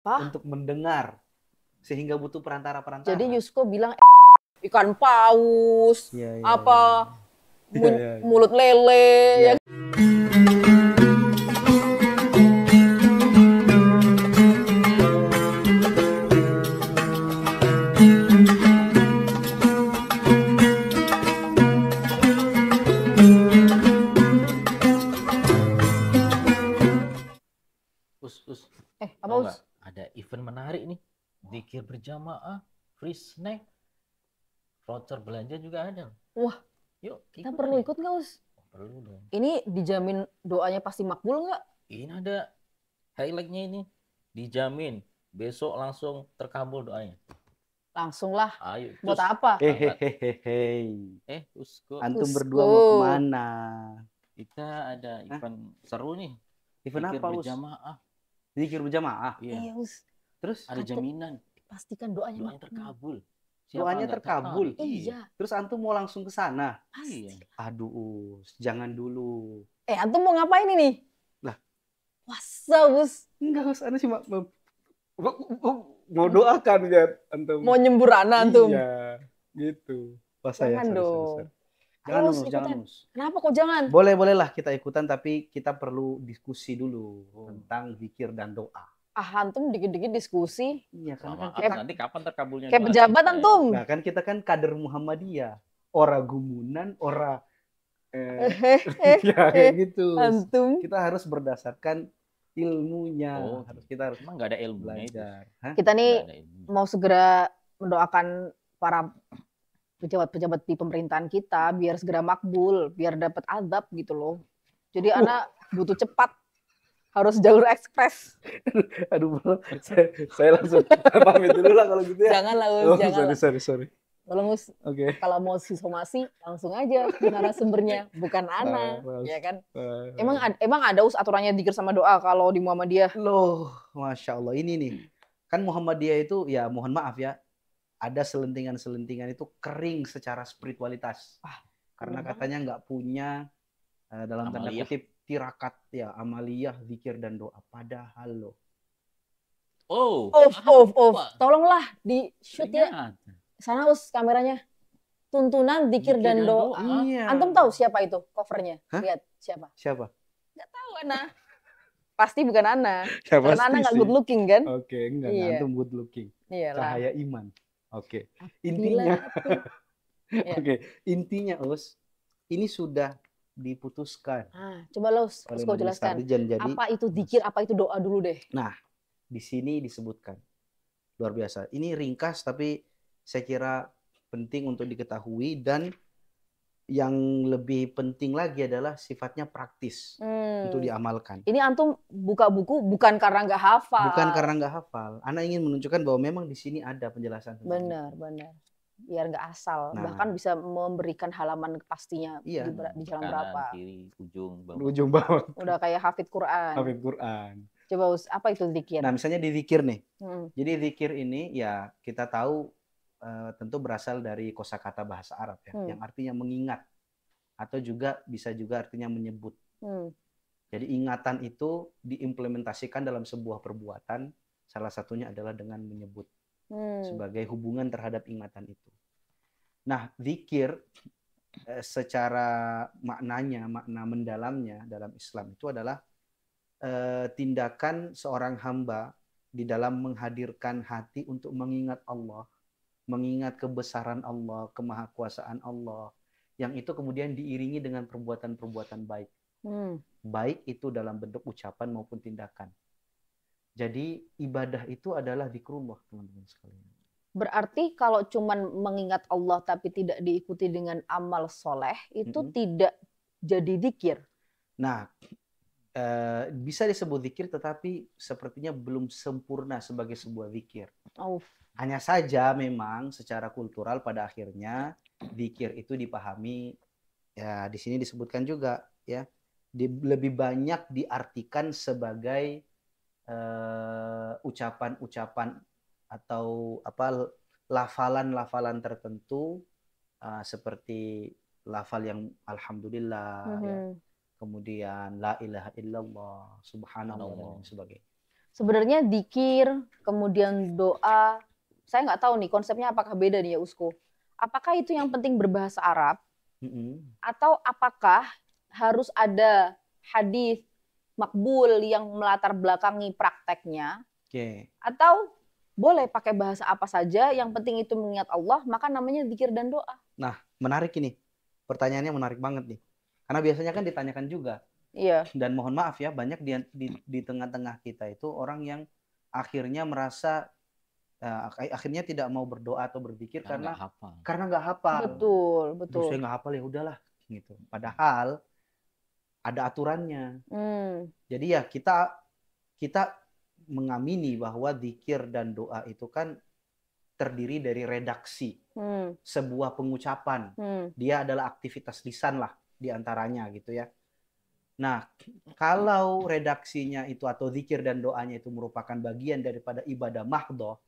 Hah? untuk mendengar sehingga butuh perantara-perantara. Jadi Yusko bilang ikan paus, Iya, iya, iya. apa Iya, iya, iya. mulut lele, Iya. ya. Us, Apa tau Us? nggak? Ada event menarik nih. Zikir berjamaah, free snack, voucher belanja juga ada. Wah, Yuk, kita ikutan perlu ya? ikut nggak Us? Oh, perlu dong. Ini dijamin doanya pasti makbul nggak? Ini ada highlightnya ini. Dijamin besok langsung terkabul doanya. Langsung lah. Ayo, Buat cus. apa? Berangkat. Hehehe. Usko. Antum Usko. berdua mau kemana? Kita ada event seru nih. Event Zikir apa, Us? berjamaah. Zikir berjamaah. Iya. Iya Us. Terus Ada jaminan Pastikan doanya doanya makbul. terkabul. doanya nggak terkabul. tertarik? Iya. Terus antum mau langsung ke sana? Pasti. Iya. Aduh, Us, jangan dulu. Antum mau ngapain ini? Lah. Puasa Us. Enggak, Us, anu cuma mau doakan ya antum. Mau nyembur anak antum. Iya, gitu. Puasa ya, Jangan sorry, dong. sorry. Jangan, Ayo, Us, ikutan. jangan, Us. Kenapa kok jangan? Boleh-bolehlah kita ikutan, tapi kita perlu diskusi dulu tentang zikir dan doa. Antum dikit-dikit diskusi. Iya, karena Maaf, kan kita, nanti kapan terkabulnya Kayak doa pejabat kita ya? antum. nah kan kita kan kader Muhammadiyah, ora gumunan, ora ya kayak gitu. Antum. Kita harus berdasarkan ilmunya. Oh, Kita harus emang nggak ada ilmunya itu. belajar. Hah? Kita nih Nggak ada ilmunya. mau segera mendoakan para pejabat-pejabat di pemerintahan kita biar segera makbul, biar dapat adab gitu loh. Jadi anak butuh cepat, harus jalur ekspres. Aduh, bro, saya langsung pamit dulu lah kalau gitu ya. Jangan lah, Us, Oh, jangan lah. sorry. Tolong Us, Oke. kalau mau somasi langsung aja ke narasumbernya, bukan Ana, Maaf. ya kan? Emang ada Us aturannya zikir sama doa kalau di Muhammadiyah? Loh, Masya Allah, ini nih. Kan Muhammadiyah itu, ya mohon maaf ya, ada selentingan-selentingan itu kering secara spiritualitas. Karena katanya nggak punya, dalam tanda Amaliyah. kutip, tirakat, ya, amaliyah, zikir, dan doa. Padahal loh. Oh, Off. Tolonglah di shoot ya. ingat. Sana Us kameranya. Tuntunan zikir Zikir dan dan doa. doa. Iya. Antum tahu siapa itu covernya? Hah? Lihat siapa? Siapa? Tahu Ana. Pasti bukan Ana. Ya, Karena Ana nggak sih. good looking kan? Oke, enggak, Iya. antum good looking. Iyalah. Cahaya iman. Oke. Bila Intinya, tuh. Iya. oke, intinya Us, ini sudah diputuskan Coba lo oleh Usko Majelis jelaskan. Tardijan. Jadi Apa itu zikir, apa itu doa dulu deh. di sini disebutkan luar biasa. Ini ringkas tapi saya kira penting untuk diketahui, dan yang lebih penting lagi adalah sifatnya praktis untuk diamalkan. Ini antum buka buku bukan karena nggak hafal. Bukan karena nggak hafal. Ana ingin menunjukkan bahwa memang di sini ada penjelasan. Benar. Biar nggak asal. Nah. Bahkan bisa memberikan halaman pastinya Iya. di jalan Kanan, berapa. kiri, ujung, bawah. Ujung bawah. Udah kayak hafid Quran. Hafid Quran. Coba Us, apa itu zikir? Nah, misalnya di zikir nih. Hmm. Jadi zikir ini ya kita tahu tentu berasal dari kosakata bahasa Arab ya, yang artinya mengingat, atau bisa juga artinya menyebut. Jadi ingatan itu diimplementasikan dalam sebuah perbuatan, salah satunya adalah dengan menyebut sebagai hubungan terhadap ingatan itu. Nah, zikir secara maknanya, makna mendalamnya dalam Islam itu adalah tindakan seorang hamba di dalam menghadirkan hati untuk mengingat Allah, mengingat kebesaran Allah, kemahakuasaan Allah, yang itu kemudian diiringi dengan perbuatan-perbuatan baik. Baik itu dalam bentuk ucapan maupun tindakan. Jadi ibadah itu adalah zikrullah, teman-teman sekalian. Berarti kalau cuman mengingat Allah tapi tidak diikuti dengan amal soleh, itu tidak jadi zikir. Nah, bisa disebut zikir, tetapi sepertinya belum sempurna sebagai sebuah zikir. Hanya saja memang secara kultural pada akhirnya zikir itu dipahami, ya di sini disebutkan juga ya, lebih banyak diartikan sebagai ucapan-ucapan atau lafalan-lafalan tertentu, seperti lafal yang alhamdulillah, ya, kemudian la ilaha illallah, subhanallah, dan sebagainya. Sebenarnya dikir, kemudian doa, saya nggak tahu nih konsepnya apakah beda nih ya Usko. Apakah itu yang penting berbahasa Arab, atau apakah harus ada hadis makbul yang melatar belakangi prakteknya, atau boleh pakai bahasa apa saja, yang penting itu mengingat Allah, maka namanya zikir dan doa. Nah, menarik ini. Pertanyaannya menarik banget nih. Karena biasanya kan ditanyakan juga. Iya. Dan mohon maaf ya, banyak di tengah-tengah kita itu orang yang akhirnya merasa akhirnya tidak mau berdoa atau berzikir karena nggak hafal. Betul. Terus saya nggak hafal, ya udahlah gitu. Padahal ada aturannya. Jadi ya kita mengamini bahwa zikir dan doa itu kan terdiri dari redaksi, sebuah pengucapan. Dia adalah aktivitas lisan lah diantaranya gitu ya. Nah, kalau redaksinya itu atau zikir dan doanya itu merupakan bagian daripada ibadah mahdhah,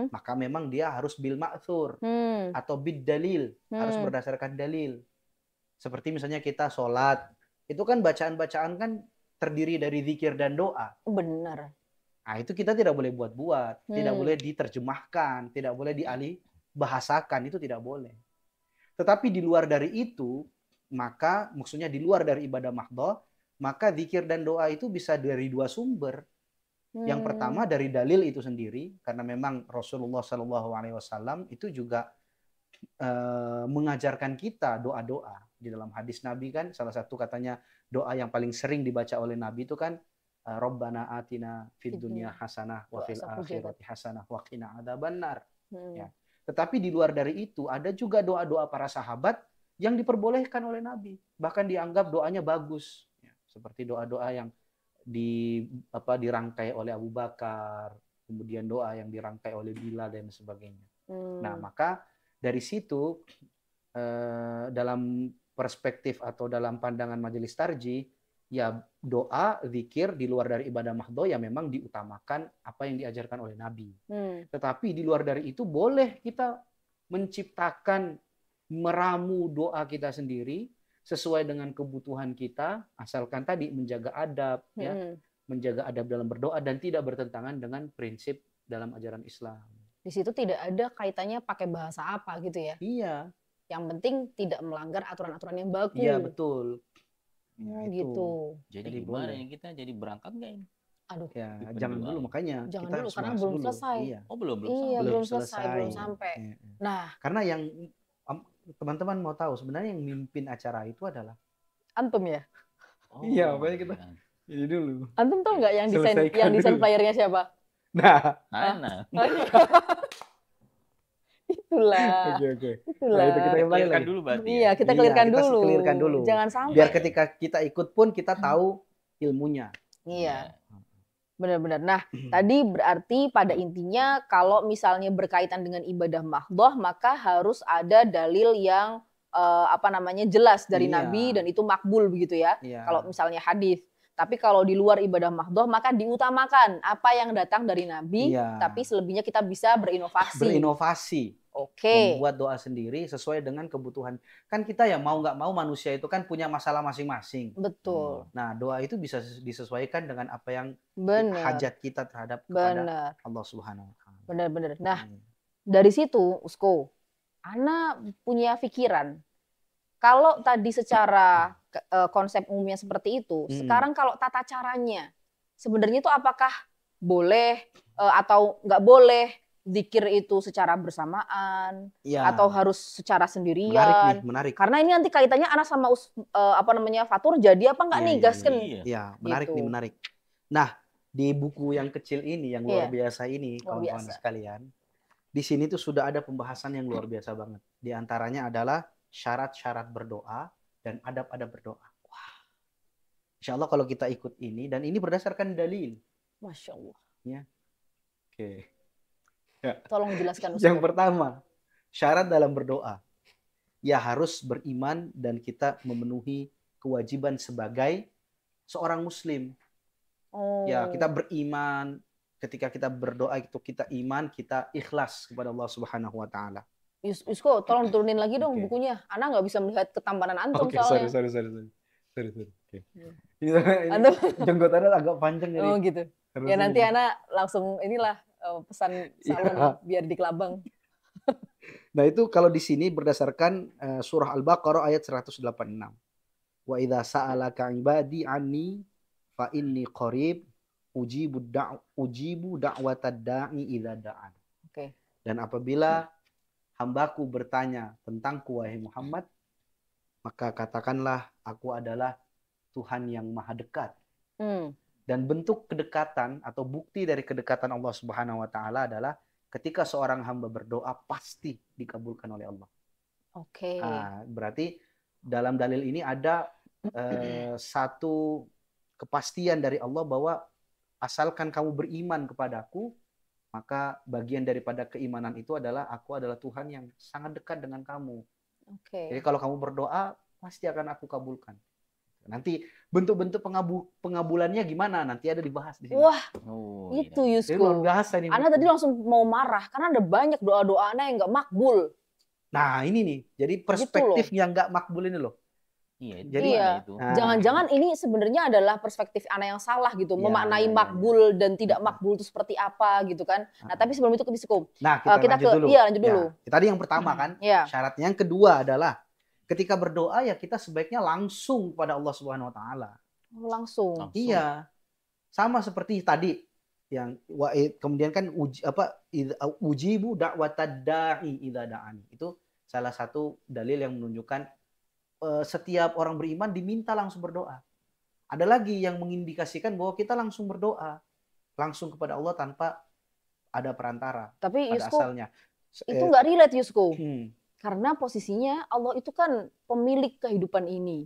maka memang dia harus bil ma'thur atau bid dalil, harus berdasarkan dalil. Seperti misalnya kita sholat, itu kan bacaan-bacaan kan terdiri dari zikir dan doa. Benar. Nah, itu kita tidak boleh buat-buat, tidak boleh diterjemahkan, tidak boleh dialih bahasakan, itu tidak boleh. Tetapi di luar dari itu, maka maksudnya di luar dari ibadah mahdhah, maka zikir dan doa itu bisa dari dua sumber. Yang pertama dari dalil itu sendiri, karena memang Rasulullah SAW itu juga mengajarkan kita doa-doa. Di dalam hadis Nabi kan salah satu katanya doa yang paling sering dibaca oleh Nabi itu kan Rabbana atina fid dunya hasanah wa fil akhirati hasanah wa qina adzabannar. Ya. Tetapi di luar dari itu ada juga doa-doa para sahabat yang diperbolehkan oleh Nabi, bahkan dianggap doanya bagus. Seperti doa-doa yang dirangkai oleh Abu Bakar, kemudian doa yang dirangkai oleh Bilal dan sebagainya. Nah, maka dari situ dalam perspektif atau dalam pandangan majelis tarjih, ya doa, zikir di luar dari ibadah mahdhah ya memang diutamakan apa yang diajarkan oleh Nabi. Tetapi di luar dari itu boleh kita menciptakan, meramu doa kita sendiri sesuai dengan kebutuhan kita, asalkan tadi menjaga adab, ya, menjaga adab dalam berdoa dan tidak bertentangan dengan prinsip dalam ajaran Islam. Di situ tidak ada kaitannya pakai bahasa apa gitu ya? Iya. Yang penting tidak melanggar aturan-aturan yang baku. Iya, betul. Ya, gitu. Jadi gimana ya, kita jadi berangkat nggak ini? Aduh. Ya, jangan dulu makanya. Jangan kita dulu karena belum selesai. Iya. Oh, belum selesai, belum sampai. Iya. Nah, karena yang teman-teman mau tahu sebenarnya yang mimpin acara itu adalah antum ya? Iya, makanya kita ini dulu. Antum tahu nggak yang desain flyernya siapa? Nah, Itulah. Oke. Itulah. Nah, itu kita clearkan dulu berarti. Iya, kita clearkan dulu. Jangan sampai. Biar ketika kita ikut pun kita tahu ilmunya. Iya. Benar-benar. Nah, tadi berarti pada intinya kalau misalnya berkaitan dengan ibadah mahdhah, maka harus ada dalil yang jelas dari Nabi dan itu makbul begitu ya. Kalau misalnya hadis. Tapi kalau di luar ibadah mahdhah maka diutamakan apa yang datang dari Nabi, tapi selebihnya kita bisa berinovasi. Oke. Membuat doa sendiri sesuai dengan kebutuhan. Kan kita ya mau nggak mau manusia itu kan punya masalah masing-masing. Betul. Nah, doa itu bisa disesuaikan dengan apa yang hajat kita terhadap kepada Allah Subhanahu wa taala. Benar-benar. Nah, dari situ Usko, Ana punya pikiran. Kalau tadi secara konsep umumnya seperti itu, sekarang kalau tata caranya sebenarnya itu apakah boleh atau nggak boleh zikir itu secara bersamaan atau harus secara sendirian? Menarik. Karena ini nanti kaitannya Ana sama Fatur jadi apa enggak nih gasken? Iya, menarik nih, menarik. Nah, di buku yang kecil ini yang luar biasa ini, kawan-kawan sekalian, di sini tuh sudah ada pembahasan yang luar biasa banget. Di antaranya adalah syarat-syarat berdoa dan adab-adab berdoa. Wah. Insya Allah kalau kita ikut ini, dan ini berdasarkan dalil. Masya Allah. Ya. Oke. Ya. Tolong jelaskan. Yang pertama, syarat dalam berdoa. Ya harus beriman dan kita memenuhi kewajiban sebagai seorang muslim. Ya, kita beriman, ketika kita berdoa itu kita iman, kita ikhlas kepada Allah Subhanahu wa taala. Yusko, tolong turunin lagi dong bukunya. Ana nggak bisa melihat ketampanan antum soalnya. Sorry. Okay. Ini jenggotannya agak panjang jadi. Oh gitu. Ya nanti Ana langsung inilah pesan salon biar di Kelabang. Nah itu kalau di sini berdasarkan surah Al-Baqarah ayat 186. Wa idza sa'alaka ibadi anni fa inni qarib ujibu da'watad da'i idza da'an. Oke. Dan apabila hambaku bertanya tentangku wahai Muhammad, maka katakanlah aku adalah Tuhan yang maha dekat. Dan bentuk kedekatan atau bukti dari kedekatan Allah Subhanahu wa taala adalah ketika seorang hamba berdoa pasti dikabulkan oleh Allah. Oke. Nah, berarti dalam dalil ini ada satu kepastian dari Allah bahwa asalkan kamu beriman kepadaku, maka bagian daripada keimanan itu adalah aku adalah Tuhan yang sangat dekat dengan kamu. Oke. Jadi kalau kamu berdoa pasti akan aku kabulkan. Nanti bentuk-bentuk pengabulannya gimana? Nanti ada dibahas di sini. Wah, Iya. itu Yusko. Ana tadi langsung mau marah karena ada banyak doa-doa Ana yang nggak makbul. Nah ini nih, jadi perspektif gitu yang nggak makbul ini loh. Iya, jadi itu. Jangan-jangan ini sebenarnya adalah perspektif Ana yang salah gitu, memaknai makbul dan tidak makbul itu seperti apa gitu kan. Nah tapi sebelum itu ke Yusko. Nah kita lanjut dulu. Iya lanjut dulu. Ya, tadi yang pertama kan, syaratnya. Yang kedua adalah ketika berdoa ya kita sebaiknya langsung kepada Allah Subhanahu wa taala. Langsung. Iya. Sama seperti tadi yang kemudian kan ujibu da'watad da'i idza da'ani. Itu salah satu dalil yang menunjukkan setiap orang beriman diminta langsung berdoa. Ada lagi yang mengindikasikan bahwa kita langsung berdoa langsung kepada Allah tanpa ada perantara. Tapi Yusko, asalnya itu nggak relate Yusko. Karena posisinya Allah itu kan pemilik kehidupan ini.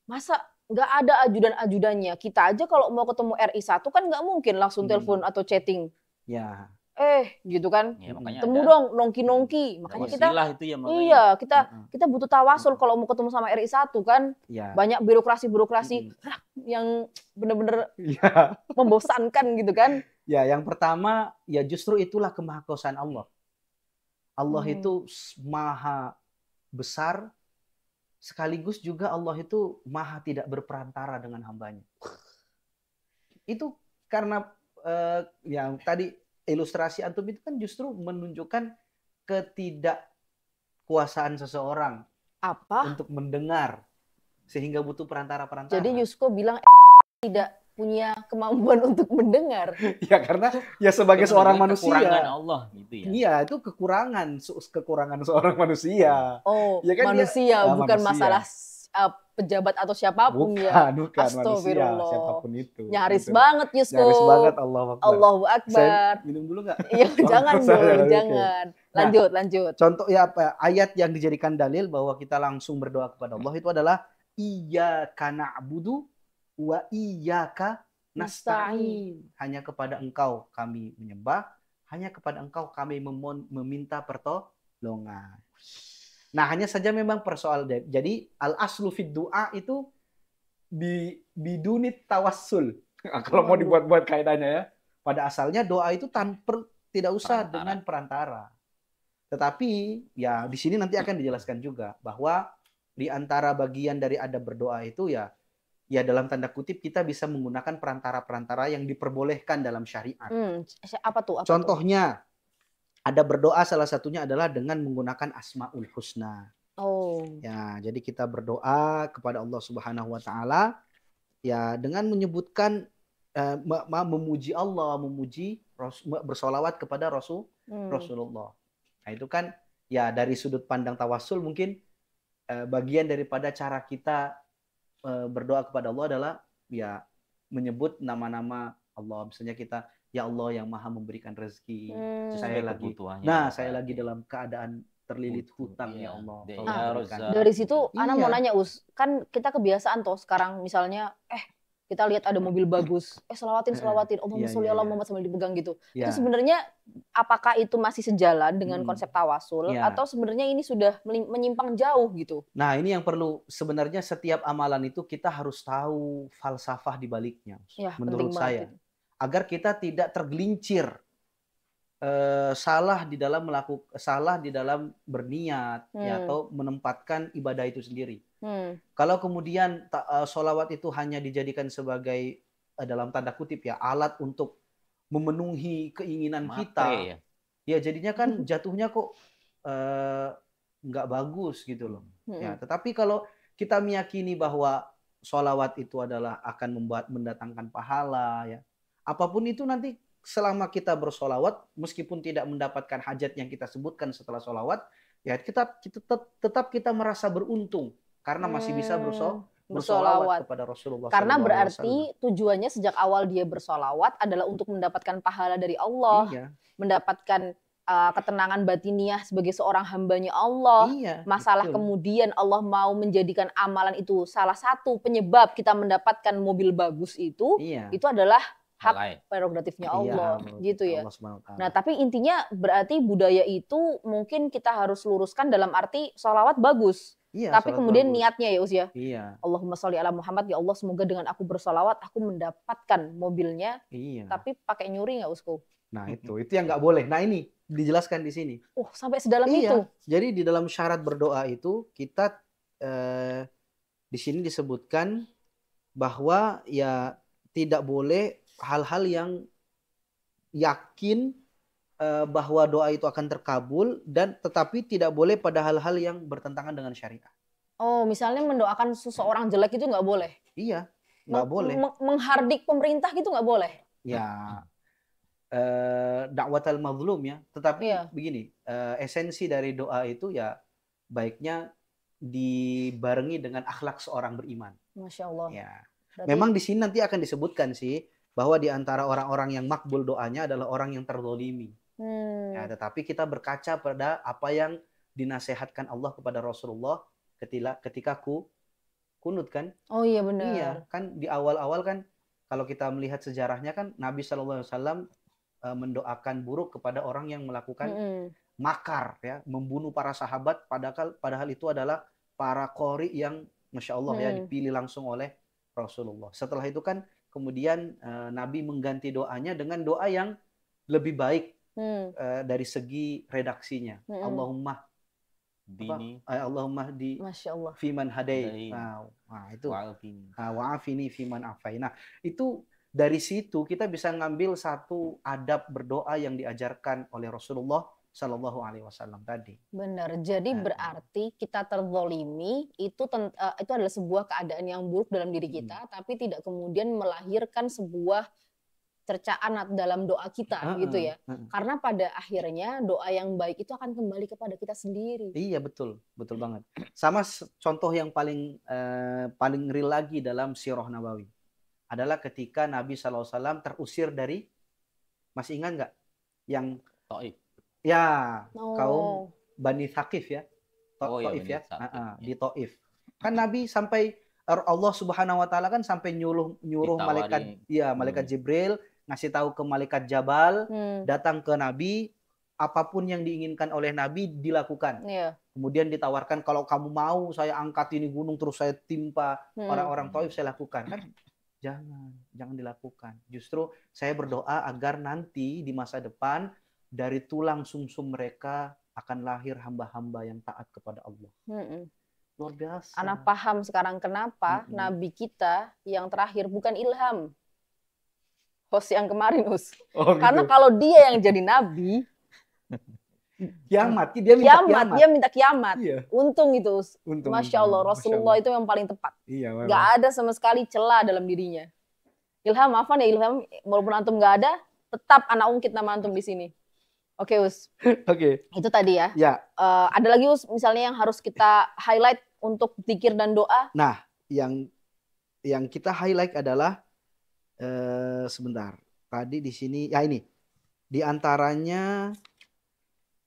Masa nggak ada ajudan-ajudannya? Kita aja kalau mau ketemu RI1 kan nggak mungkin langsung telepon atau chatting. Ya. Gitu kan. Ya, temu dong nongki-nongki. Makanya kita itu ya, kita butuh tawasul kalau mau ketemu sama RI1 kan. Ya. Banyak birokrasi yang benar-benar membosankan gitu kan. Ya, yang pertama ya justru itulah kemahakuasaan Allah. Allah itu maha besar, sekaligus juga Allah itu maha tidak berperantara dengan hambanya. Itu karena yang tadi ilustrasi antum itu kan justru menunjukkan ketidakkuasaan seseorang untuk mendengar sehingga butuh perantara-perantara. Jadi Yusko bilang tidak punya kemampuan untuk mendengar. Ya karena ya sebagai seorang manusia. Kekurangan Allah gitu ya. Iya, itu kekurangan seorang manusia. Oh, ya kan manusia bukan masalah pejabat atau siapapun bukan manusia, siapapun itu. Nyaris banget Yusko. Nyaris banget, Allahu Akbar. Saya minum dulu nggak? Iya, jangan dulu, jangan. Lanjut. Contoh ya ayat yang dijadikan dalil bahwa kita langsung berdoa kepada Allah itu adalah iyyaka na'budu wa iyyaka nasta'in. Hanya kepada Engkau kami menyembah, hanya kepada Engkau kami meminta pertolongan. Nah, hanya saja memang persoal jadi al-aslu fid du'a itu bidunit tawassul. Kalau mau dibuat-buat kaidahnya ya. Pada asalnya doa itu tidak usah dengan perantara. Tetapi ya di sini nanti akan dijelaskan juga bahwa di antara bagian dari adab berdoa itu ya dalam tanda kutip kita bisa menggunakan perantara-perantara yang diperbolehkan dalam syariat. Apa tuh? Contohnya ada berdoa salah satunya adalah dengan menggunakan Asmaul Husna. Ya, jadi kita berdoa kepada Allah Subhanahu wa taala ya dengan menyebutkan memuji Allah, bersolawat kepada Rasulullah. Nah, itu kan ya dari sudut pandang tawasul mungkin bagian daripada cara kita berdoa kepada Allah adalah ya menyebut nama-nama Allah. Misalnya kita ya Allah yang maha memberikan rezeki. Saya lagi dalam keadaan terlilit hutang ya Allah. Dari situ Ana mau nanya kan kita kebiasaan toh sekarang misalnya kita lihat ada mobil bagus, selawatin Allahumma sholli ala Muhammad sambil dipegang gitu. Itu sebenarnya apakah itu masih sejalan dengan konsep tawasul atau sebenarnya ini sudah menyimpang jauh gitu? Nah, ini yang perlu sebenarnya setiap amalan itu kita harus tahu falsafah di baliknya. Menurut saya. Agar kita tidak tergelincir salah di dalam berniat atau menempatkan ibadah itu sendiri. Kalau kemudian sholawat itu hanya dijadikan sebagai dalam tanda kutip ya alat untuk memenuhi keinginan kita, ya jadinya kan jatuhnya kok nggak bagus gitu loh. Ya, tetapi kalau kita meyakini bahwa sholawat itu adalah akan mendatangkan pahala, ya apapun itu nanti selama kita bersolawat, meskipun tidak mendapatkan hajat yang kita sebutkan setelah solawat, ya tetap kita merasa beruntung karena masih bisa bersolawat kepada Rasulullah. Karena berarti tujuannya sejak awal dia bersolawat adalah untuk mendapatkan pahala dari Allah, mendapatkan ketenangan batiniah sebagai seorang hambanya Allah. Masalah betul. Kemudian Allah mau menjadikan amalan itu salah satu penyebab kita mendapatkan mobil bagus itu adalah hak prerogatifnya Allah, gitu ya. Nah, tapi intinya berarti budaya itu mungkin kita harus luruskan dalam arti sholawat bagus. Tapi kemudian bagus. Niatnya ya Us ya. Allahumma sholli ala Muhammad, ya Allah semoga dengan aku bersolawat aku mendapatkan mobilnya. Tapi pakai nyuri nggak Usku? Nah itu yang nggak boleh. Nah ini dijelaskan di sini. Sampai sedalam itu. Jadi di dalam syarat berdoa itu kita di sini disebutkan bahwa ya tidak boleh hal-hal yang yakin bahwa doa itu akan terkabul dan tetapi tidak boleh pada hal-hal yang bertentangan dengan syariat. Misalnya mendoakan seseorang jelek itu nggak boleh? Iya, nggak boleh. Menghardik pemerintah gitu nggak boleh? Ya, dakwatal mazlum ya. Tetapi begini, esensi dari doa itu ya baiknya dibarengi dengan akhlak seorang beriman. Masya Allah. Ya. Berarti... Memang di sini nanti akan disebutkan sih bahwa di antara orang-orang yang makbul doanya adalah orang yang terzalimi. Ya, tetapi kita berkaca pada apa yang dinasehatkan Allah kepada Rasulullah ketika kunut kan? Oh iya benar. Iya, kan di awal-awal kan kalau kita melihat sejarahnya kan Nabi SAW mendoakan buruk kepada orang yang melakukan makar ya, membunuh para sahabat padahal itu adalah para qori yang Masya Allah ya dipilih langsung oleh Rasulullah. Setelah itu kan kemudian Nabi mengganti doanya dengan doa yang lebih baik dari segi redaksinya. Allahumma di fiman hadai. Nah, itu wa'afini fiman afai. Nah, itu dari situ kita bisa ngambil satu adab berdoa yang diajarkan oleh Rasulullah Shallallahu Alaihi Wasallam tadi. Benar. Jadi berarti kita terzolimi itu adalah sebuah keadaan yang buruk dalam diri kita, tapi tidak kemudian melahirkan sebuah cercaan dalam doa kita, gitu ya. Karena pada akhirnya doa yang baik itu akan kembali kepada kita sendiri. Iya betul banget. Sama contoh yang paling real lagi dalam Sirah Nabawi adalah ketika Nabi SAW terusir dari, masih ingat nggak? Yang Taif. Ya, kaum Bani Thaqif ya. Taif ya. Di Taif. Kan Nabi sampai Allah Subhanahu wa taala kan sampai nyuruh malaikat Jibril ngasih tahu ke malaikat Jabal datang ke Nabi, apapun yang diinginkan oleh Nabi dilakukan. Kemudian ditawarkan kalau kamu mau saya angkat ini gunung terus saya timpa orang-orang Taif, saya lakukan. Kan jangan dilakukan. Justru saya berdoa agar nanti di masa depan dari tulang sumsum mereka akan lahir hamba-hamba yang taat kepada Allah. Luar biasa. Ana paham sekarang kenapa Nabi kita yang terakhir bukan Ilham. Host yang kemarin, Us. Karena kalau dia yang jadi Nabi, kiamat, dia minta kiamat. Untung itu, Us. Masya Allah, Rasulullah itu yang paling tepat. Gak ada sama sekali celah dalam dirinya. Ilham, maafan ya Ilham, walaupun antum gak ada, tetap ana ungkit nama antum di sini. Oke, Us. Itu tadi ya. Ada lagi, Us, misalnya yang harus kita highlight untuk zikir dan doa? Nah, yang kita highlight adalah sebentar. Tadi di sini ya ini. Di antaranya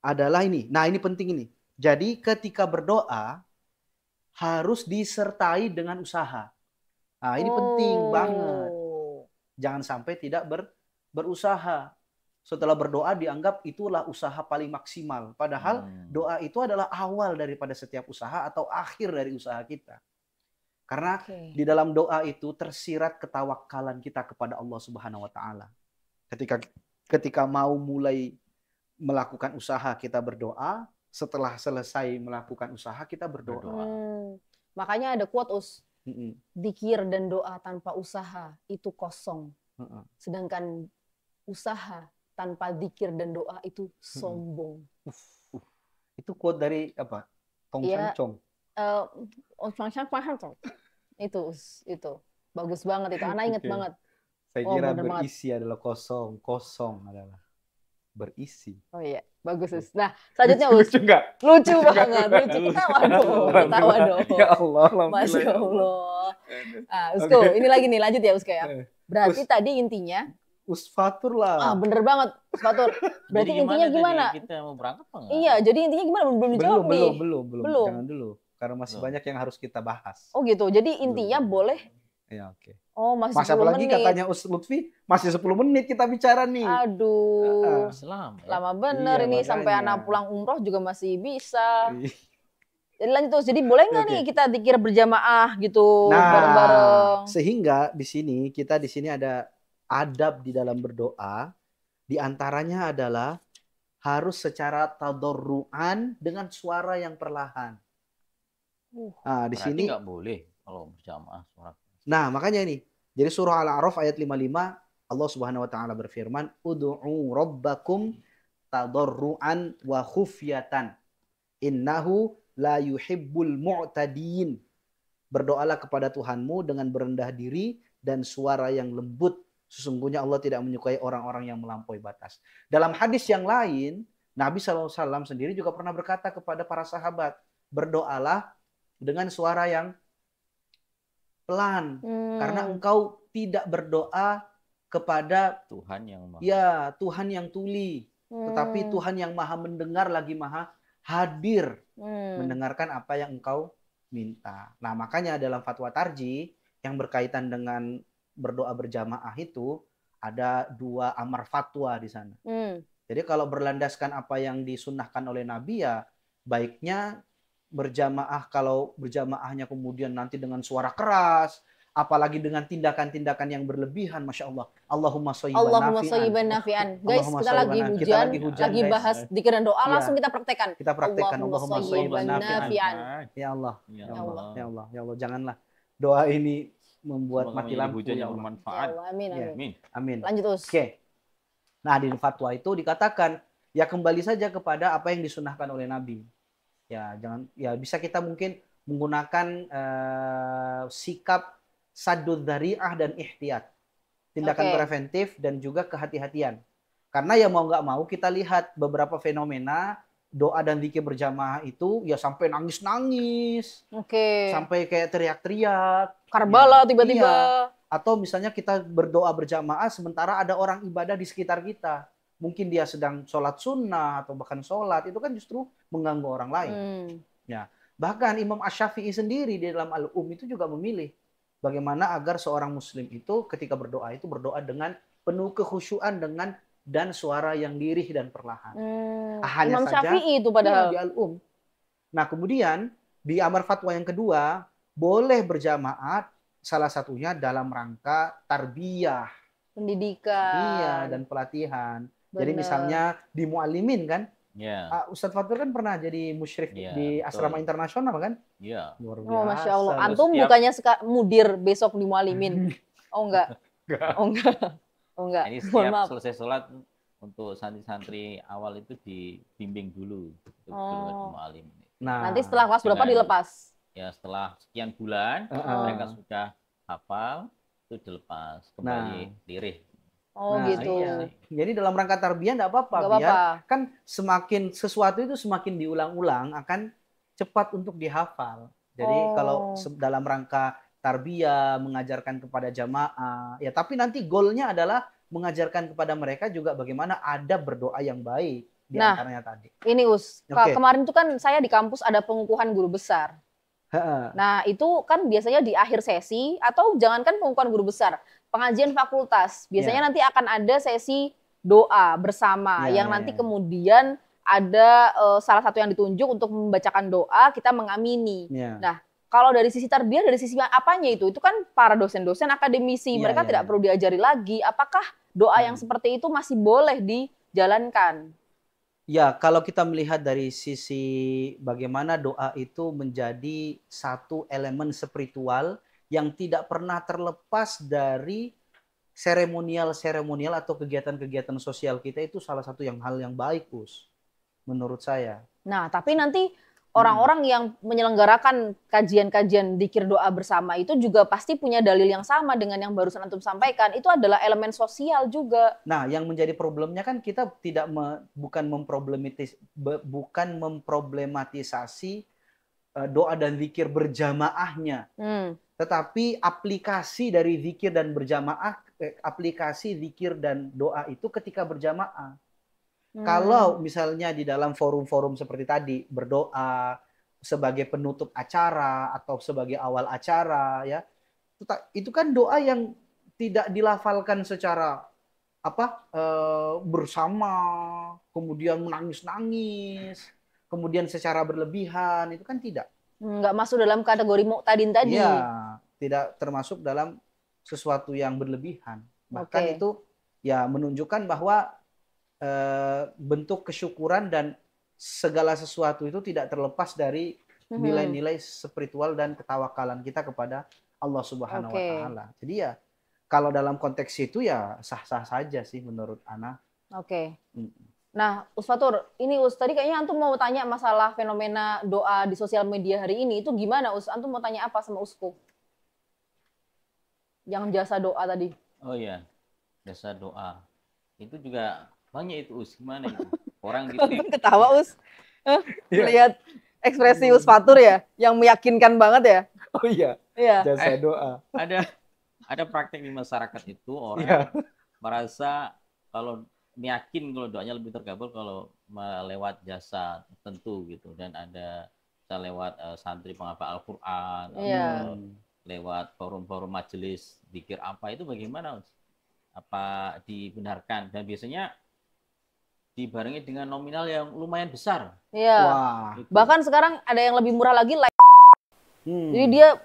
adalah ini. Nah, ini penting ini. Jadi ketika berdoa harus disertai dengan usaha. Nah, ini penting banget. Jangan sampai tidak berusaha. Setelah berdoa dianggap itulah usaha paling maksimal. Padahal doa itu adalah awal daripada setiap usaha atau akhir dari usaha kita. Karena di dalam doa itu tersirat ketawakalan kita kepada Allah Subhanahu wa taala. Ketika mau mulai melakukan usaha kita berdoa, setelah selesai melakukan usaha kita berdoa. Makanya ada quote Us, Mm-mm. zikir dan doa tanpa usaha itu kosong. Heeh. Sedangkan usaha tanpa zikir dan doa itu sombong. Itu quote dari apa? Tong Iya. Chang Chong. Itu bagus banget itu. Anak inget Oke. banget. Saya Oh, kira bener banget. berisi adalah kosong, kosong adalah berisi. Oh iya, bagus Us. Nah, selanjutnya Us. Lucu nggak? Lucu Lucu banget, nggak? lucu. Ketawa dong, ketawa dong. Ya Allah, alhamdulillah. Masya ya Allah. Allah. Usko, Oke. ini lagi nih, lanjut ya Usko ya. Berarti Us. tadi intinya, Usfatur lah. bener banget, Us Fatur. Berarti Jadi intinya gimana? tadi kita mau berangkat apa enggak? Iya, jadi intinya gimana? Belum dijawab nih. Belum. Belum. Jangan dulu. Karena masih Belum. banyak yang harus kita bahas. Oh gitu, jadi intinya Belum. boleh. Ya, oke. Oh, masih Masa 10 apalagi menit. katanya Us Lutfi masih 10 menit kita bicara nih. Aduh, Selama ya. lama bener Iya, ini. Sampai makanya. anak pulang umroh juga masih bisa. Ih. Jadi lanjut terus. Jadi boleh nggak Oke. nih kita zikir berjamaah gitu, Nah, bareng-bareng? sehingga di sini ada adab di dalam berdoa. Di antaranya adalah harus secara tadarruan dengan suara yang perlahan. Nah, di Berarti sini nggak boleh kalau berjamaah sholat. nah, makanya ini. Jadi surah Al-A'raf ayat 55 Allah Subhanahu wa taala berfirman, "Ud'u rabbakum tadarruan wa khufyatan. Innahu la yuhibbul mu'tadin." Berdoalah kepada Tuhanmu dengan berendah diri dan suara yang lembut. Sesungguhnya Allah tidak menyukai orang-orang yang melampaui batas. Dalam hadis yang lain, Nabi SAW sendiri juga pernah berkata kepada para sahabat, berdoalah dengan suara yang pelan. Karena engkau tidak berdoa kepada Tuhan yang maha. ya Tuhan yang tuli. Tetapi Tuhan yang maha mendengar lagi maha hadir. Mendengarkan apa yang engkau minta. Nah, makanya dalam fatwa tarji yang berkaitan dengan berdoa berjamaah itu ada 2 amar fatwa di sana. Jadi kalau berlandaskan apa yang disunnahkan oleh Nabi ya baiknya berjamaah. Kalau berjamaahnya kemudian nanti dengan suara keras, apalagi dengan tindakan-tindakan yang berlebihan, Masya Allah. Allahumma shayyiban nafi'an. Guys, kita lagi hujan, lagi guys. bahas zikir dan doa, Iya. langsung kita praktekkan. Kita praktekkan Allahumma Allahumma shayyiban shayyiban nafi'an. Ya Allah, Ya ya Allah. Allah, ya Allah, ya Allah, janganlah doa ini membuat Semoga mati menjadi lampu. hujan Ya yang Allah. bermanfaat. Ya Allah, amin, Ya. amin. Amin. Amin. Lanjut terus. Oke. Nah, di fatwa itu dikatakan ya kembali saja kepada apa yang disunahkan oleh Nabi. Ya, jangan ya bisa kita mungkin menggunakan sikap saddud dzari'ah dan ihtiyat. Tindakan Oke. preventif dan juga kehati-hatian. Karena ya mau nggak mau kita lihat beberapa fenomena doa dan zikir berjamaah itu ya sampai nangis-nangis, Oke. sampai kayak teriak-teriak. Karbala Ya, tiba-tiba. iya. Atau misalnya kita berdoa berjamaah sementara ada orang ibadah di sekitar kita. Mungkin dia sedang sholat sunnah atau bahkan sholat. Itu kan justru mengganggu orang lain. Bahkan Imam Asy-Syafi'i sendiri di dalam Al-Um itu juga memilih bagaimana agar seorang muslim itu ketika berdoa itu berdoa dengan penuh kekhusyuan dan suara yang lirih dan perlahan. Hanya Imam saja Syafi'i itu padahal. di Al-Um. Nah, kemudian di amar fatwa yang kedua, boleh berjamaah salah satunya dalam rangka tarbiyah. Pendidikan. Iya, dan pelatihan. Jadi Bener. misalnya di Mu'alimin kan, Ya. Ustadz Fatur kan pernah jadi musyrif Iya, di betul. asrama internasional kan? Iya. Luar Oh, Masya Allah. biasa. Antum Setiap- bukannya mudir besok di Mualimin? Oh enggak. Enggak. Oh enggak. Oh enggak. Ini Mohon setiap maaf. selesai sholat untuk santri-santri awal itu dibimbing dulu untuk Oh. mu'alim. Nah, Nanti setelah kelas berapa Dengan- dilepas? Ya setelah sekian bulan mereka sudah hafal itu dilepas kembali lirih. Oh Nah, gitu. iya. Jadi dalam rangka tarbiyah enggak apa-apa, Enggak biar apa-apa. kan semakin sesuatu itu semakin diulang-ulang akan cepat untuk dihafal. Jadi kalau dalam rangka tarbiyah mengajarkan kepada jamaah, ya tapi nanti goalnya adalah mengajarkan kepada mereka juga bagaimana adab berdoa yang baik di Nah, antaranya tadi. Ini Us, Oke. kemarin itu kan saya di kampus ada pengukuhan guru besar. Heeh. Nah itu kan biasanya di akhir sesi atau jangankan pengukuhan guru besar, pengajian fakultas. Biasanya nanti akan ada sesi doa bersama yang nanti kemudian ada salah satu yang ditunjuk untuk membacakan doa, kita mengamini. Ya. Nah kalau dari sisi tarbiyah, dari sisi apanya itu kan para dosen-dosen akademisi, mereka tidak perlu diajari lagi. Apakah doa yang seperti itu masih boleh dijalankan? Ya, kalau kita melihat dari sisi bagaimana doa itu menjadi satu elemen spiritual yang tidak pernah terlepas dari seremonial-seremonial atau kegiatan-kegiatan sosial kita, itu salah satu hal yang baik, Us, menurut saya. Nah, tapi nanti orang-orang yang menyelenggarakan kajian-kajian dzikir doa bersama itu juga pasti punya dalil yang sama dengan yang barusan antum sampaikan. Itu adalah elemen sosial juga. Nah, yang menjadi problemnya kan kita bukan memproblematisasi doa dan zikir berjamaahnya. Tetapi aplikasi dari zikir dan berjamaah, aplikasi zikir dan doa itu ketika berjamaah. Kalau misalnya di dalam forum-forum seperti tadi, berdoa sebagai penutup acara atau sebagai awal acara, ya, itu kan doa yang tidak dilafalkan secara bersama, kemudian menangis-nangis, kemudian secara berlebihan, itu kan tidak. Nggak masuk dalam kategori muqtadin tadi. Iya, tidak termasuk dalam sesuatu yang berlebihan. Bahkan itu ya menunjukkan bahwa bentuk kesyukuran dan segala sesuatu itu tidak terlepas dari nilai-nilai spiritual dan ketawakalan kita kepada Allah Subhanahu wa Ta'ala. Jadi ya kalau dalam konteks itu ya sah-sah saja sih menurut Ana. Nah, Fatur, ini tadi kayaknya antum mau tanya masalah fenomena doa di sosial media hari ini, itu gimana Antum mau tanya apa sama Usku? Yang jasa doa tadi. Oh iya, jasa doa. Itu juga banyak itu, gimana itu? Orang gitu. Ketawa, lihat ekspresi Fatur ya, yang meyakinkan banget ya. Oh iya. Iya. Jasa doa. Ada praktek di masyarakat itu orang merasa kalau yakin kalau doanya lebih terkabul kalau melewat jasa tertentu gitu, dan ada bisa lewat santri penghafal Al-Qur'an, atau lewat forum-forum majelis zikir apa, itu bagaimana? Apa dibenarkan? Dan biasanya dibarengi dengan nominal yang lumayan besar. Iya. Wah. Bahkan sekarang ada yang lebih murah lagi. Jadi dia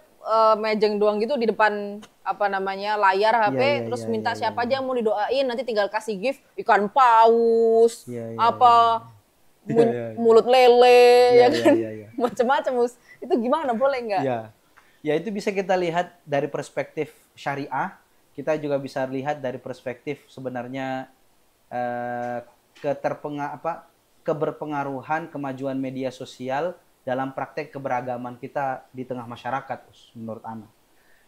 mejeng doang gitu di depan layar HP, terus minta siapa aja yang mau didoain, nanti tinggal kasih gift ikan paus, mulut lele, macam-macam. Itu gimana, boleh nggak? Ya itu bisa kita lihat dari perspektif syariah, kita juga bisa lihat dari perspektif sebenarnya keberpengaruhan kemajuan media sosial dalam praktek keberagaman kita di tengah masyarakat, menurut Ana.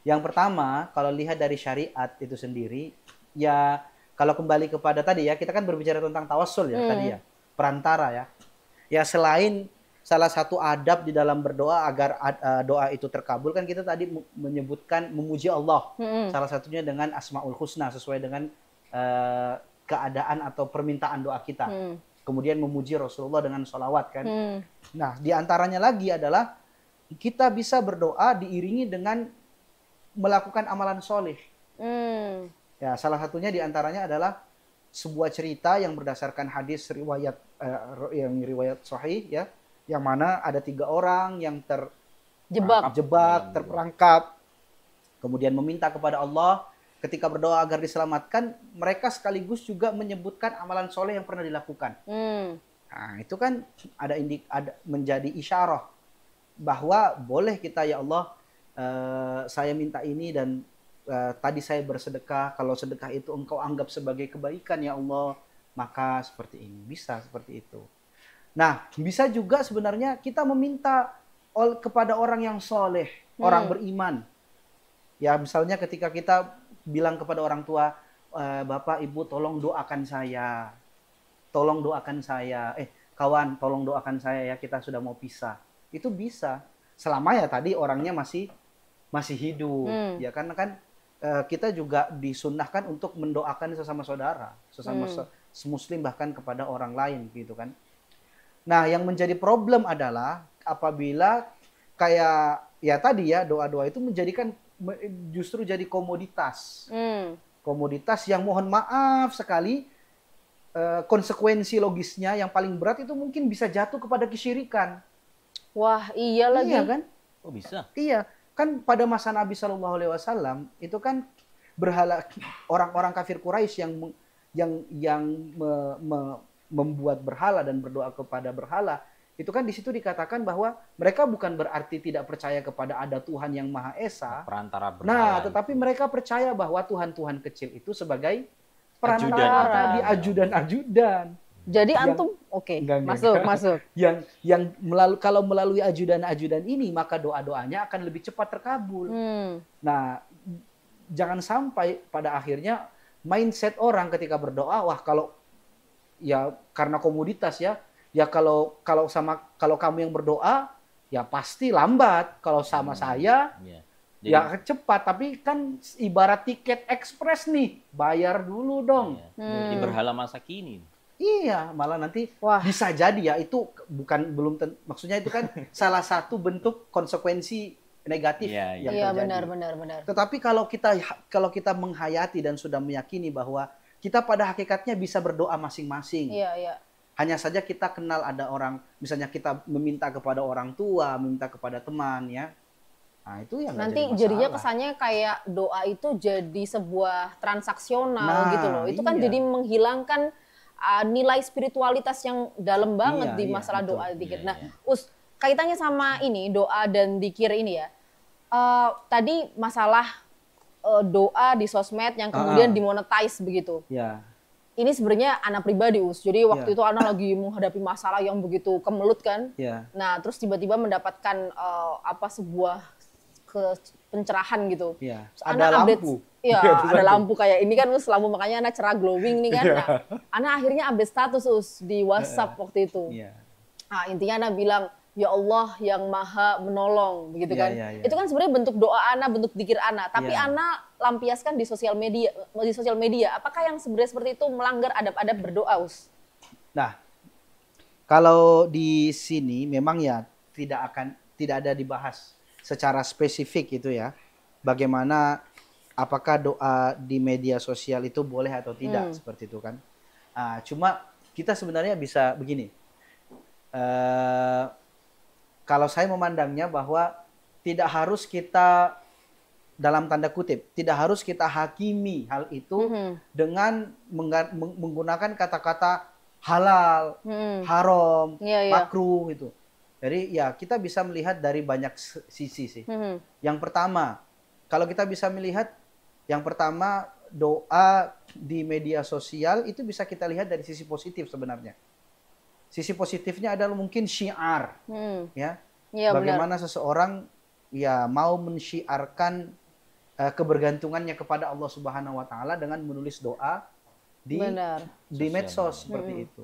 Yang pertama, kalau lihat dari syariat itu sendiri, ya kalau kembali kepada tadi ya, kita kan berbicara tentang tawassul ya tadi ya, perantara ya. Ya selain salah satu adab di dalam berdoa agar doa itu terkabul, kan kita tadi menyebutkan memuji Allah. Salah satunya dengan Asmaul Husna, sesuai dengan keadaan atau permintaan doa kita. Kemudian memuji Rasulullah dengan sholawat kan. Nah, diantaranya lagi adalah kita bisa berdoa diiringi dengan melakukan amalan soleh. Ya, salah satunya diantaranya adalah sebuah cerita yang berdasarkan hadis riwayat sahih ya, yang mana ada 3 orang yang terjebak, terperangkap, kemudian meminta kepada Allah. Ketika berdoa agar diselamatkan, mereka sekaligus juga menyebutkan amalan soleh yang pernah dilakukan. Nah, itu kan ada menjadi isyarah bahwa boleh kita, ya Allah, saya minta ini dan tadi saya bersedekah. Kalau sedekah itu Engkau anggap sebagai kebaikan, ya Allah, maka seperti ini. Bisa seperti itu. Nah, bisa juga sebenarnya kita meminta kepada orang yang soleh, orang beriman. Ya, misalnya ketika kita bilang kepada orang tua, Bapak, Ibu, tolong doakan saya. Tolong doakan saya. Kawan, tolong doakan saya ya, kita sudah mau pisah. Itu bisa. Selama ya tadi orangnya masih hidup. Ya, karena kan kita juga disunnahkan untuk mendoakan sesama saudara, sesama semuslim, bahkan kepada orang lain gitu kan. Nah, yang menjadi problem adalah apabila kayak ya tadi ya, doa-doa itu justru jadi komoditas. Komoditas yang mohon maaf sekali konsekuensi logisnya yang paling berat itu mungkin bisa jatuh kepada kesyirikan. Wah, iya lagi. Iya kan? Oh, bisa. Iya, kan pada masa Nabi Shallallahu Alaihi Wasallam itu kan berhala orang-orang kafir Quraisy yang membuat berhala dan berdoa kepada berhala, itu kan di situ dikatakan bahwa mereka bukan berarti tidak percaya kepada ada Tuhan yang Maha Esa. Perantara berhala. Nah, tetapi mereka percaya bahwa Tuhan-Tuhan kecil itu sebagai perantara, Ajudan. ajudan-ajudan. Jadi Yang- antum oke, Enggak. masuk. Yang kalau melalui ajudan-ajudan ini, maka doa-doanya akan lebih cepat terkabul. Nah, jangan sampai pada akhirnya mindset orang ketika berdoa, wah kalau ya karena komoditas ya kalau kamu yang berdoa ya pasti lambat, kalau sama saya Iya. ya cepat, tapi kan ibarat tiket ekspres nih, bayar dulu dong. Iya. Jadi berhala masa kini. Iya, malah nanti Wah. bisa jadi ya itu maksudnya itu kan salah satu bentuk konsekuensi negatif. Iya, yang Iya, terjadi. benar. Tetapi kalau kita menghayati dan sudah meyakini bahwa kita pada hakikatnya bisa berdoa masing-masing. Iya. Hanya saja kita kenal ada orang, misalnya kita meminta kepada orang tua, meminta kepada teman ya. Nah, itu yang Nanti jadinya kesannya kayak doa itu jadi sebuah transaksional Nah, gitu loh. Itu kan iya. jadi menghilangkan nilai spiritualitas yang dalam banget Iya, di iya, masalah betul. doa dikir. Iya, Nah, iya. kaitannya sama ini doa dan dikir ini ya. Tadi masalah doa di sosmed yang kemudian dimonetize begitu. Ya. Ini sebenarnya anak pribadi Jadi waktu Iya. itu anak lagi menghadapi masalah yang begitu kemelut kan. Ya. Nah, terus tiba-tiba mendapatkan sebuah pencerahan gitu. Ya. Terus Ada Ana update, lampu. iya, Iya, ada lampu kayak ini kan lampu makanya Ana cerah glowing nih kan. Iya. Nah, Ana akhirnya update status di WhatsApp waktu itu. Iya. Nah, intinya Ana bilang, ya Allah yang maha menolong, begitu Iya, kan. iya, iya. Itu kan sebenarnya bentuk doa Ana, bentuk zikir Ana. Tapi Iya. Ana lampiaskan di sosial media. Apakah yang sebenarnya seperti itu melanggar adab-adab berdoa, Us? Nah, kalau di sini memang ya tidak ada dibahas secara spesifik itu ya. Bagaimana apakah doa di media sosial itu boleh atau tidak seperti itu kan. Cuma kita sebenarnya bisa begini. Kalau saya memandangnya bahwa tidak harus kita dalam tanda kutip, tidak harus kita hakimi hal itu dengan menggunakan kata-kata halal, haram, Iya. makruh gitu. Jadi ya kita bisa melihat dari banyak sisi sih. Yang pertama, kalau kita bisa melihat yang pertama doa di media sosial itu bisa kita lihat dari sisi positif sebenarnya. Sisi positifnya adalah mungkin syiar, ya. Iya, Bagaimana seseorang ya mau mensyiarkan kebergantungannya kepada Allah Subhanahu wa taala dengan menulis doa di medsos seperti itu.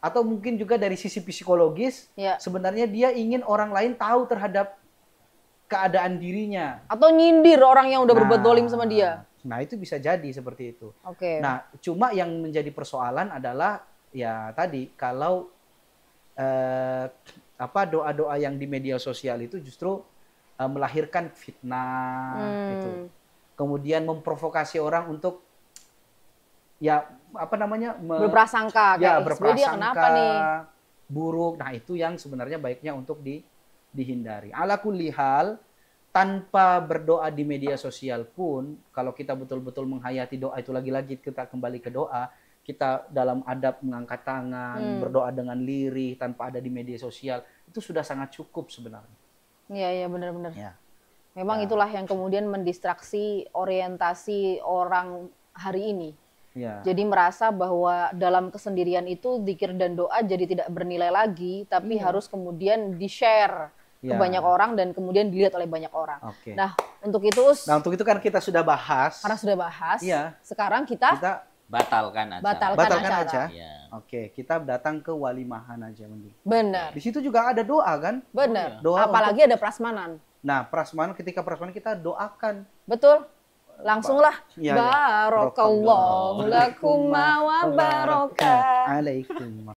Atau mungkin juga dari sisi psikologis, sebenarnya dia ingin orang lain tahu terhadap keadaan dirinya. Atau nyindir orang yang udah berbuat dolim sama dia. Nah, itu bisa jadi seperti itu. Oke. Nah, cuma yang menjadi persoalan adalah ya tadi kalau doa-doa yang di media sosial itu justru melahirkan fitnah itu. Kemudian memprovokasi orang untuk ya berprasangka ya, kayak berprasangka dia kenapa nih buruk. Nah, itu yang sebenarnya baiknya untuk dihindari. Ala kulli hal, tanpa berdoa di media sosial pun kalau kita betul-betul menghayati doa itu, lagi-lagi kita kembali ke doa, kita dalam adab mengangkat tangan, berdoa dengan lirih tanpa ada di media sosial, itu sudah sangat cukup sebenarnya. Iya, benar-benar. Ya. Memang itulah yang kemudian mendistraksi orientasi orang hari ini. Ya. Jadi merasa bahwa dalam kesendirian itu zikir dan doa jadi tidak bernilai lagi, tapi harus kemudian di-share ke banyak orang dan kemudian dilihat oleh banyak orang. Oke. Nah, untuk itu kan kita sudah bahas. karena sudah bahas, Iya. sekarang kita batalkan aja. Batalkan acara. Ya. Oke, kita datang ke walimahan aja mending. Benar. Di situ juga ada doa kan? Benar. Doa Apalagi ada prasmanan. Nah, ketika prasmanan kita doakan. Betul. Langsunglah. Ya, ya. Barakallahu lakum wa barakatuh. Alaikum.